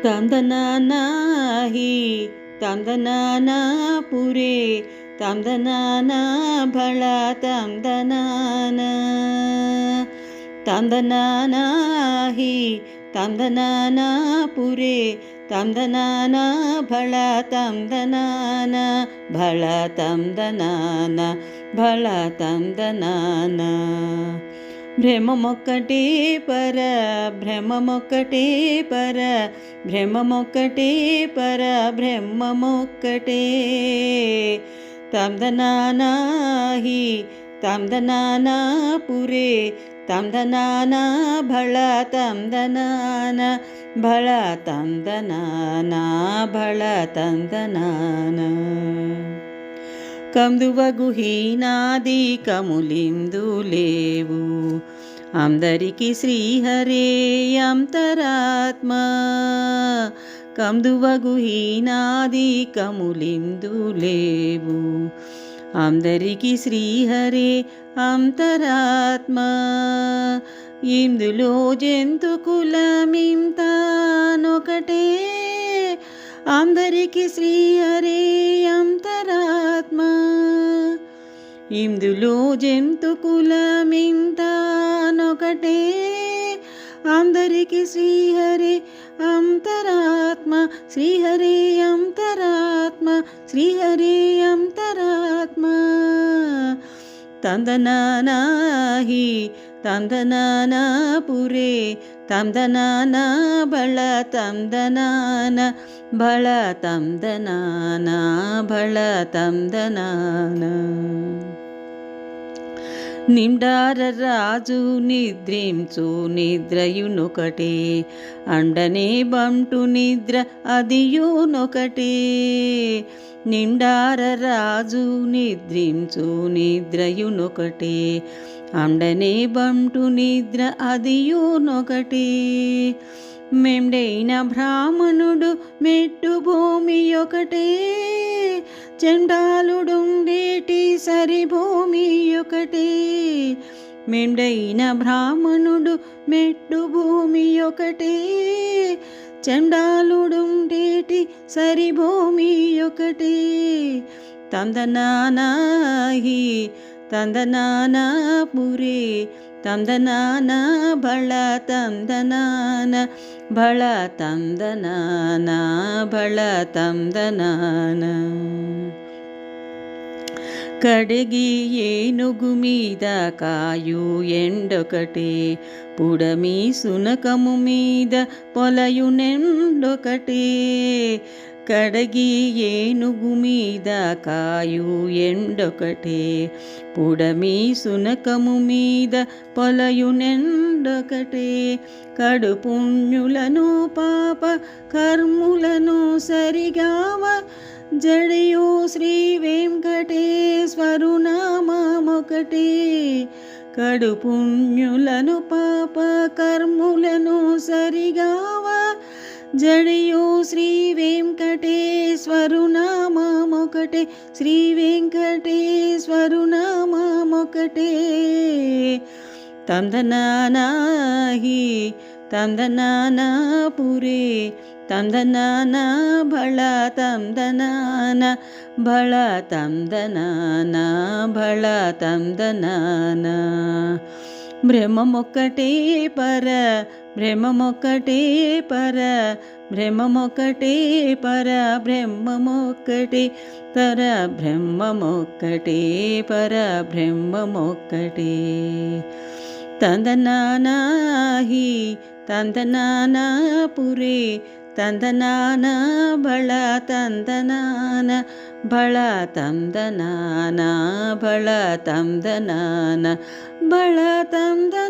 తందనానా హి తందనానా పురే తందనానా భళ తందనానా తందనానా హి తందనానా పురే తందనానా భళ తందనానా భళ తందనానా భళ తందనానా భ్రమమొక్కటే పర భ్రమమొక్కటే పర భ్రమమొక్కటే పర బ్రహ్మమొక్కటే తందనానా హి తందనానా పురే తందనానా భళ తందనానా భళ తందనానా భళ తందనానా కందువగుహీనాది కములిందు లేవు అందరికి శ్రీహరే అంతరాత్మ కందువగుహీనాది కములిందు లేవు అందరికి శ్రీహరే అంతరాత్మ ఇందులో జంతు కులమింతానొకటే అందరికి శ్రీహరే అంతరాత్మ ఇందులో జంతు కులమింతానొకటే అందరికి శ్రీహరే అంతరాత్మ శ్రీహరే అంతరాత్మ శ్రీహరే అంతరాత్మ తందనానా హి తందనానా పురే తందనానా భళ తందనానా భళ తందనానా భళ తందనానా నిండార రాజు నిద్రించు నిద్రయునొకటే అండనే బంటు నిద్ర అదియునొకటే నిండార రాజు నిద్రించు నిద్రయునొకటే అండనే బంటు నిద్ర అదియునొకటే మెండైన బ్రాహ్మణుడు మెట్టు భూమి ఒకటే చండాలుడుండేటి సరి భూమి ఒకటే మెండైన బ్రాహ్మణుడు మెట్టు భూమి ఒకటే చండాలుడుండేటి సరి భూమి ఒకటే తందనానా హి తందనానా పురే తందనానా భళ తందనానా భళ తందనానా భళ తందనానా కడిగి ఏనుగు మీద కాయు ఎండొకటే పుడమి సునకము మీద పొలయునెండొకటే కడగి ఏనుగు మీద కాయు ఎండొకటే పుడమి సునకము మీద పొలయునెండొకటే కడు పుణ్యులను పాప కర్ములను సరిగావ జడియు శ్రీ వెంకటేశ్వరు నామమొకటే కడు పుణ్యులను పాప కర్ములను సరిగావ జడియు శ్రీ వెంకటేశ్వరు నామమొకటే శ్రీ వెంకటేశ్వరు నామమొకటే తందనానా హి తందనానా పురే తందనానా భళ తందనానా భళ తందనానా భళ తందనానా బ్రహ్మమొక్కటే పర బ్రహ్మమొక్కటే పర బ్రహ్మమొక్కటే పర బ్రహ్మమొక్కటే పర బ్రహ్మమొక్కటే పర బ్రహ్మమొక్కటే తందనానా హి తందనానా పురే తందనానా భళ తందనానా భళ తందనానా భళ తందనానా భళ తందనానా